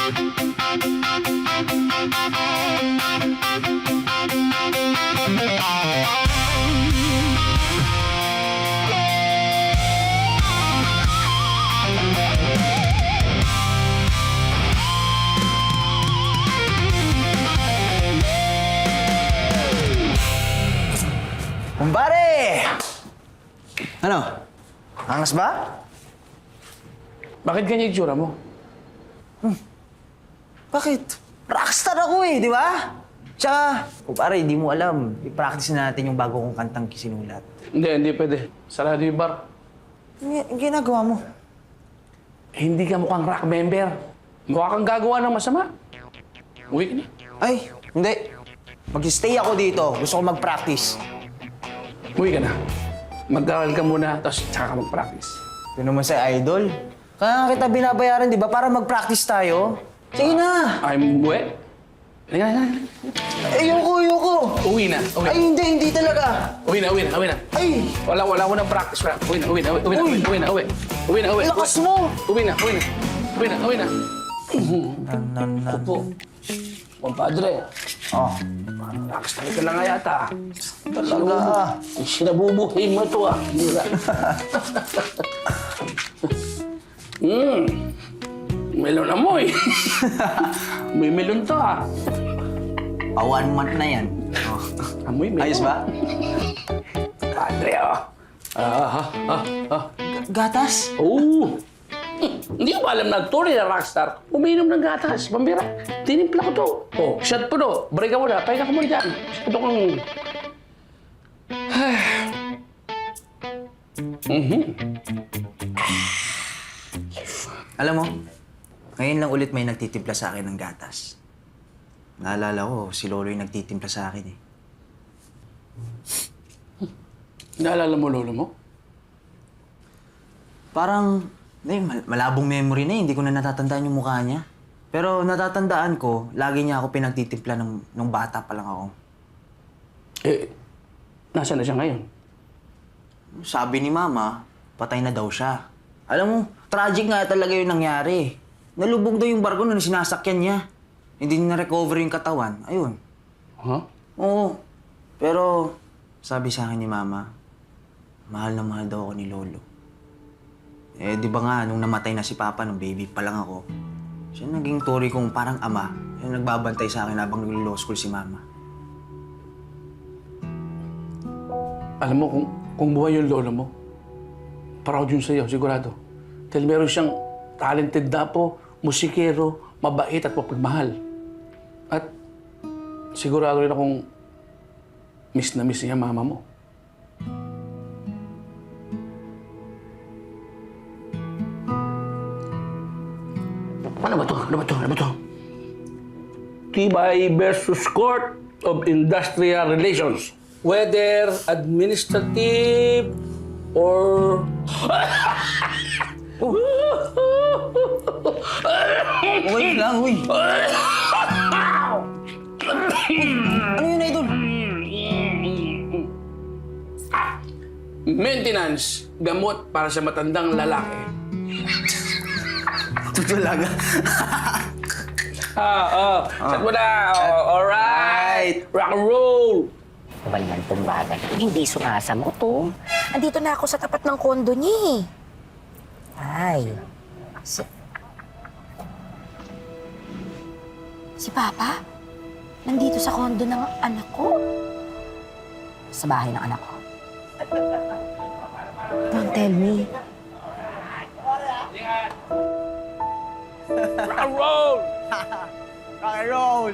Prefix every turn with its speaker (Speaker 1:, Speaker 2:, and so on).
Speaker 1: Kumpare! Ano? Angas ba?
Speaker 2: Bakit ganyan itsura mo?
Speaker 1: Bakit? Rockstar ako eh, di ba? Tsaka, kumpare, di mo alam. I-practice na natin yung bago kong kantang sinulat.
Speaker 2: Hindi pwede. Sarado yung bar.
Speaker 1: Ang ginagawa mo?
Speaker 2: Hindi ka mukhang rock member. Mukha kang gagawa ng masama. Uwi ka na.
Speaker 1: Ay, hindi. Mag-stay ako dito. Gusto ko mag-practice.
Speaker 2: Uwi ka na. Mag-aral ka muna, tapos tsaka ka mag-practice.
Speaker 1: Ito naman sa idol. Kaya nga kita binabayaran, di ba? Para mag-practice tayo. Sige na!
Speaker 2: I'm uwi. Halika.
Speaker 1: Ayoko!
Speaker 2: Uwi na.
Speaker 1: Ay, hindi talaga.
Speaker 2: Uwi na.
Speaker 1: Ay!
Speaker 2: Wala ko ng practice. Uwi na.
Speaker 1: Lakas mo!
Speaker 2: Uwi na. Opo. Compadre.
Speaker 1: Oh,
Speaker 2: Rockstar ka na nga yata.
Speaker 1: talaga.
Speaker 2: Sinabubuhay mo ito ah. Melon amoy. May melon to ah.
Speaker 1: 1 month na yan. Oh.
Speaker 2: Amoy melon.
Speaker 1: Ayos ba?
Speaker 2: Padre ah.
Speaker 1: Gatas?
Speaker 2: Oh. Hindi ko ba alam na ito na rockstar? Umiinom ng gatas. Pambira. Tinimpla ko to. Oh, shot po do. Break ka muna. Pahinga ka muna dyan. Ito kang...
Speaker 1: Alam mo, ngayon lang ulit may nagtitimpla sa akin ng gatas. Naalala ko, si Lolo yung nagtitimpla sa akin eh.
Speaker 2: Naalala mo lolo mo?
Speaker 1: Parang, malabong memory na eh. Hindi ko na natatandaan yung mukha niya. Pero natatandaan ko, lagi niya ako pinagtitimpla nung bata pa lang ako.
Speaker 2: Eh, nasaan na siya ngayon?
Speaker 1: Sabi ni Mama, patay na daw siya. Alam mo, tragic nga talaga yung nangyari. Nalubog daw yung barko na sinasakyan niya. Hindi niya na-recover yung katawan. Ayun.
Speaker 2: Huh?
Speaker 1: Oo. Pero, sabi sa akin ni Mama, mahal na mahal daw ako ni Lolo. Eh, di ba nga, nung namatay na si Papa, nung baby pa lang ako, siya naging turi kong parang ama. Yung nagbabantay sa akin habang nag-law school si Mama.
Speaker 2: Alam mo, kung buhay yung lolo mo, proud yun sa'yo, sigurado. Dahil meron siyang talented na po, musikero, mabait at mapagmahal. At sigurado rin akong miss na miss niya mama mo. Ano ba to? Tibay versus Court of Industrial Relations. Whether administrative or...
Speaker 1: Okay lang, uy. Ano yun, Idol?
Speaker 2: Maintenance, gamot para sa matandang lalaki.
Speaker 1: Ito talaga.
Speaker 2: Saan mo na? Alright! Rock and roll!
Speaker 3: Naman man itong bagay. Hindi sumasagot to. Andito na ako sa tapat ng kondo niya eh. Ay. Si Papa? Nandito sa kondo ng anak ko? Sa bahay ng anak ko? Don't tell me.
Speaker 2: Rock and roll!
Speaker 1: Rock and roll!